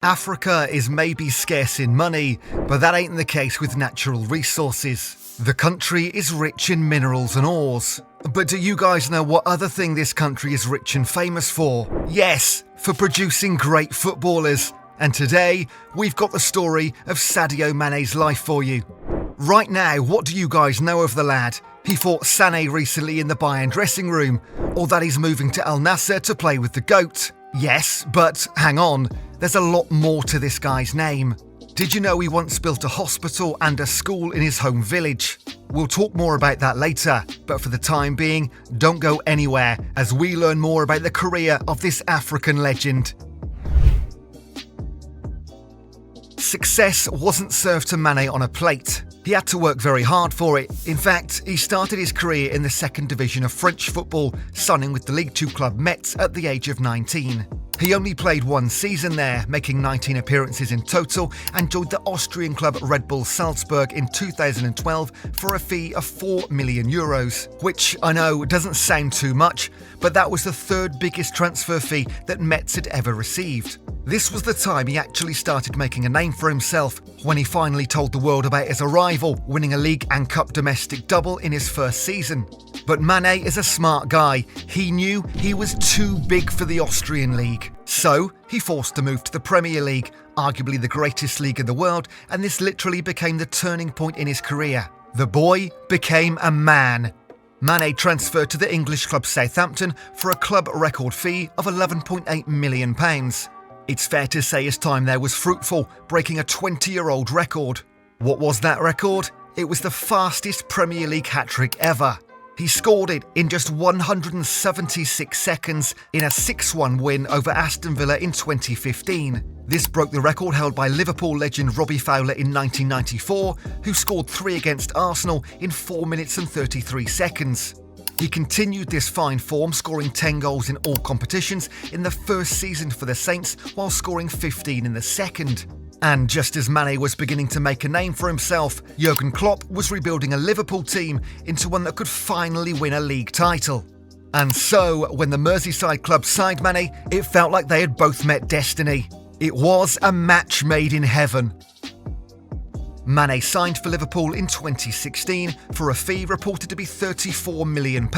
Africa is maybe scarce in money, but that ain't the case with natural resources. The country is rich in minerals and ores. But do you guys know what other thing this country is rich and famous for? Yes, for producing great footballers. And today, we've got the story of Sadio Mane's life for you. Right now, what do you guys know of the lad? He fought Sané recently in the Bayern dressing room, or that he's moving to Al Nassr to play with the GOAT. Yes, but hang on, there's a lot more to this guy's name. Did you know he once built a hospital and a school in his home village? We'll talk more about that later, but for the time being, don't go anywhere as we learn more about the career of this African legend. Success wasn't served to Mane on a plate. He had to work very hard for it. In fact, he started his career in the second division of French football, signing with the League Two club Metz at the age of 19. He only played one season there, making 19 appearances in total, and joined the Austrian club Red Bull Salzburg in 2012 for a fee of €4 million, which I know doesn't sound too much, but that was the third biggest transfer fee that Metz had ever received. This was the time he actually started making a name for himself, when he finally told the world about his arrival, winning a league and cup domestic double in his first season. But Mane is a smart guy. He knew he was too big for the Austrian league. So, he forced to move to the Premier League, arguably the greatest league in the world, and this literally became the turning point in his career. The boy became a man. Mane transferred to the English club Southampton for a club record fee of £11.8 million. It's fair to say his time there was fruitful, breaking a 20-year-old record. What was that record? It was the fastest Premier League hat-trick ever. He scored it in just 176 seconds in a 6-1 win over Aston Villa in 2015. This broke the record held by Liverpool legend Robbie Fowler in 1994, who scored 3 against Arsenal in 4 minutes and 33 seconds. He continued this fine form, scoring 10 goals in all competitions in the first season for the Saints, while scoring 15 in the second. And just as Mane was beginning to make a name for himself, Jurgen Klopp was rebuilding a Liverpool team into one that could finally win a league title. And so, when the Merseyside club signed Mane, it felt like they had both met destiny. It was a match made in heaven. Mane signed for Liverpool in 2016 for a fee reported to be £34 million.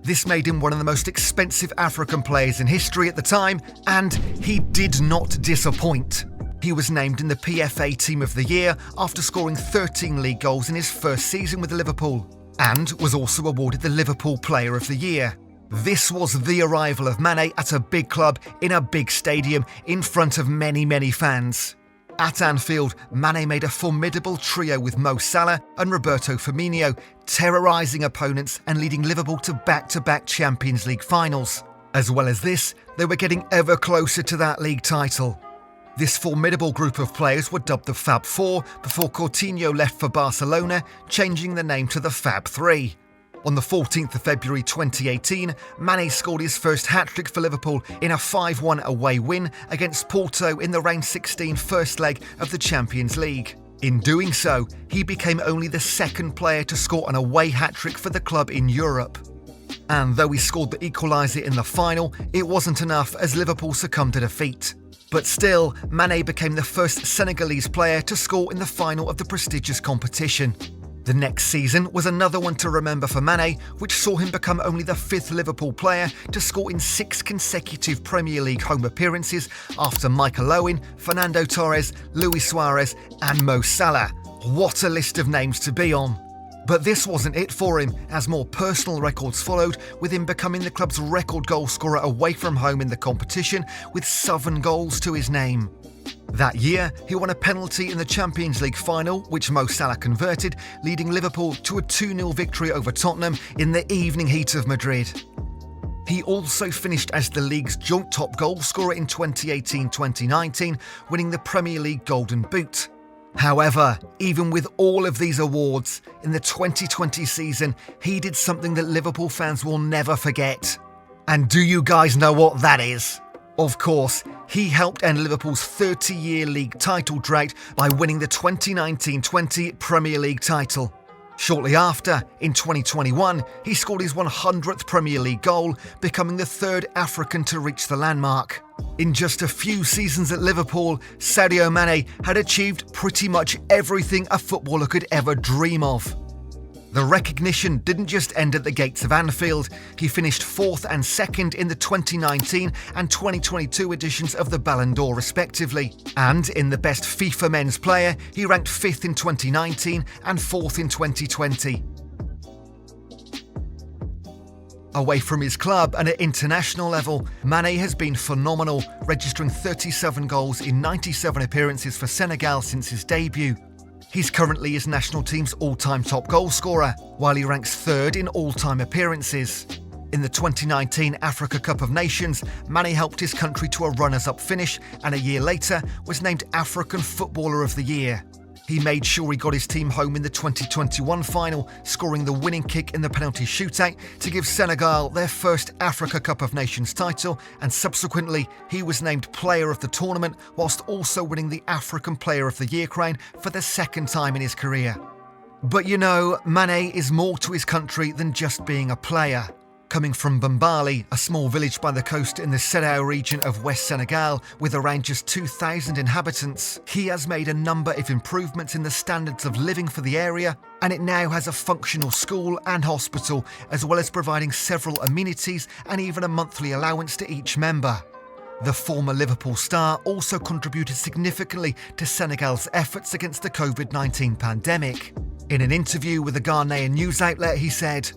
This made him one of the most expensive African players in history at the time, and he did not disappoint. He was named in the PFA Team of the Year after scoring 13 league goals in his first season with Liverpool, and was also awarded the Liverpool Player of the Year. This was the arrival of Mane at a big club in a big stadium in front of many fans. At Anfield, Mane made a formidable trio with Mo Salah and Roberto Firmino, terrorising opponents and leading Liverpool to back-to-back Champions League finals. As well as this, they were getting ever closer to that league title. This formidable group of players were dubbed the Fab Four before Coutinho left for Barcelona, changing the name to the Fab Three. On the 14th of February 2018, Mane scored his first hat-trick for Liverpool in a 5-1 away win against Porto in the round 16 first leg of the Champions League. In doing so, he became only the second player to score an away hat-trick for the club in Europe. And though he scored the equaliser in the final, it wasn't enough as Liverpool succumbed to defeat. But still, Mane became the first Senegalese player to score in the final of the prestigious competition. The next season was another one to remember for Mane, which saw him become only the 5th Liverpool player to score in 6 consecutive Premier League home appearances after Michael Owen, Fernando Torres, Luis Suarez and Mo Salah. What a list of names to be on. But this wasn't it for him, as more personal records followed, with him becoming the club's record goal scorer away from home in the competition, with 7 goals to his name. That year, he won a penalty in the Champions League final, which Mo Salah converted, leading Liverpool to a 2-0 victory over Tottenham in the evening heat of Madrid. He also finished as the league's joint top goal scorer in 2018-2019, winning the Premier League Golden Boot. However, even with all of these awards, in the 2020 season, he did something that Liverpool fans will never forget. And do you guys know what that is? Of course, he helped end Liverpool's 30-year league title drought by winning the 2019-20 Premier League title. Shortly after, in 2021, he scored his 100th Premier League goal, becoming the 3rd African to reach the landmark. In just a few seasons at Liverpool, Sadio Mane had achieved pretty much everything a footballer could ever dream of. The recognition didn't just end at the gates of Anfield. He finished 4th and 2nd in the 2019 and 2022 editions of the Ballon d'Or respectively. And in the best FIFA men's player, he ranked 5th in 2019 and 4th in 2020. Away from his club and at international level, Mane has been phenomenal, registering 37 goals in 97 appearances for Senegal since his debut. He's currently his national team's all-time top goal scorer, while he ranks 3rd in all-time appearances. In the 2019 Africa Cup of Nations, Mane helped his country to a runners-up finish and a year later was named African Footballer of the Year. He made sure he got his team home in the 2021 final, scoring the winning kick in the penalty shootout to give Senegal their first Africa Cup of Nations title, and subsequently he was named Player of the Tournament whilst also winning the African Player of the Year crown for the 2nd time in his career. But you know, Mane is more to his country than just being a player. Coming from Bambali, a small village by the coast in the Sedao region of West Senegal with around just 2,000 inhabitants, he has made a number of improvements in the standards of living for the area, and it now has a functional school and hospital, as well as providing several amenities and even a monthly allowance to each member. The former Liverpool star also contributed significantly to Senegal's efforts against the COVID-19 pandemic. In an interview with a Ghanaian news outlet, he said,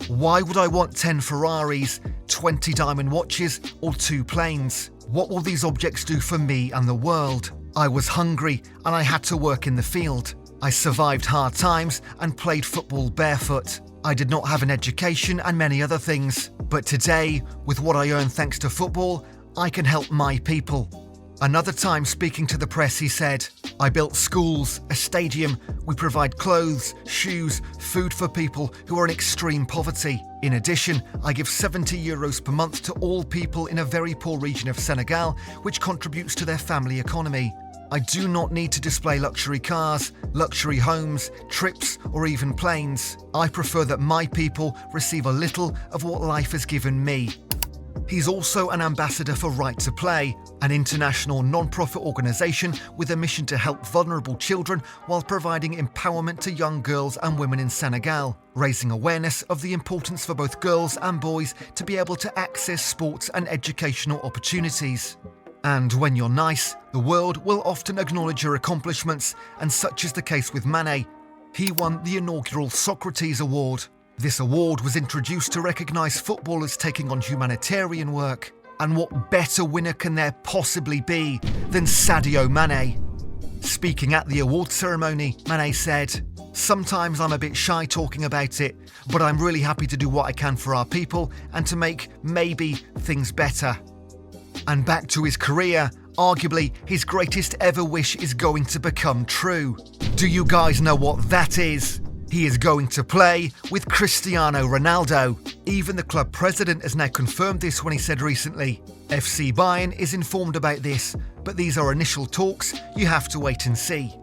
"Why would I want 10 Ferraris, 20 diamond watches, or 2 planes? What will these objects do for me and the world? I was hungry and I had to work in the field. I survived hard times and played football barefoot. I did not have an education and many other things. But today, with what I earn thanks to football, I can help my people." Another time speaking to the press, he said, "I built schools, a stadium, we provide clothes, shoes, food for people who are in extreme poverty. In addition, I give €70 per month to all people in a very poor region of Senegal, which contributes to their family economy. I do not need to display luxury cars, luxury homes, trips, or even planes. I prefer that my people receive a little of what life has given me." He's also an ambassador for Right to Play, an international non-profit organisation with a mission to help vulnerable children while providing empowerment to young girls and women in Senegal, raising awareness of the importance for both girls and boys to be able to access sports and educational opportunities. And when you're nice, the world will often acknowledge your accomplishments, and such is the case with Mane. He won the inaugural Socrates Award. This award was introduced to recognise footballers taking on humanitarian work. And what better winner can there possibly be than Sadio Mane? Speaking at the award ceremony, Mane said, "Sometimes I'm a bit shy talking about it, but I'm really happy to do what I can for our people and to make, maybe, things better." And back to his career, arguably his greatest ever wish is going to become true. Do you guys know what that is? He is going to play with Cristiano Ronaldo. Even the club president has now confirmed this when he said recently, "FC Bayern is informed about this, but these are initial talks, you have to wait and see."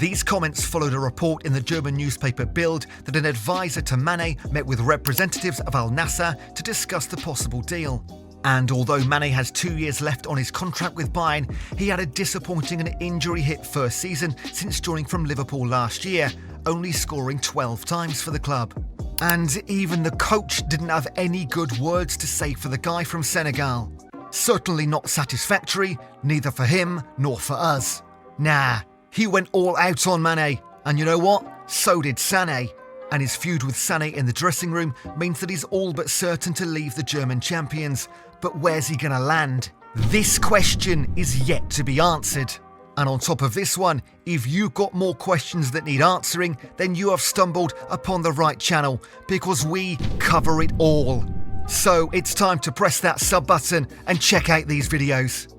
These comments followed a report in the German newspaper Bild that an advisor to Mane met with representatives of Al Nassr to discuss the possible deal. And although Mane has 2 years left on his contract with Bayern, he had a disappointing and injury-hit first season since joining from Liverpool last year, only scoring 12 times for the club. And even the coach didn't have any good words to say for the guy from Senegal. Certainly not satisfactory, neither for him nor for us. Nah, he went all out on Mane, and you know what? So did Sané. And his feud with Sané in the dressing room means that he's all but certain to leave the German champions. But where's he gonna land? This question is yet to be answered. And on top of this one, if you've got more questions that need answering, then you have stumbled upon the right channel, because we cover it all. So it's time to press that sub button and check out these videos.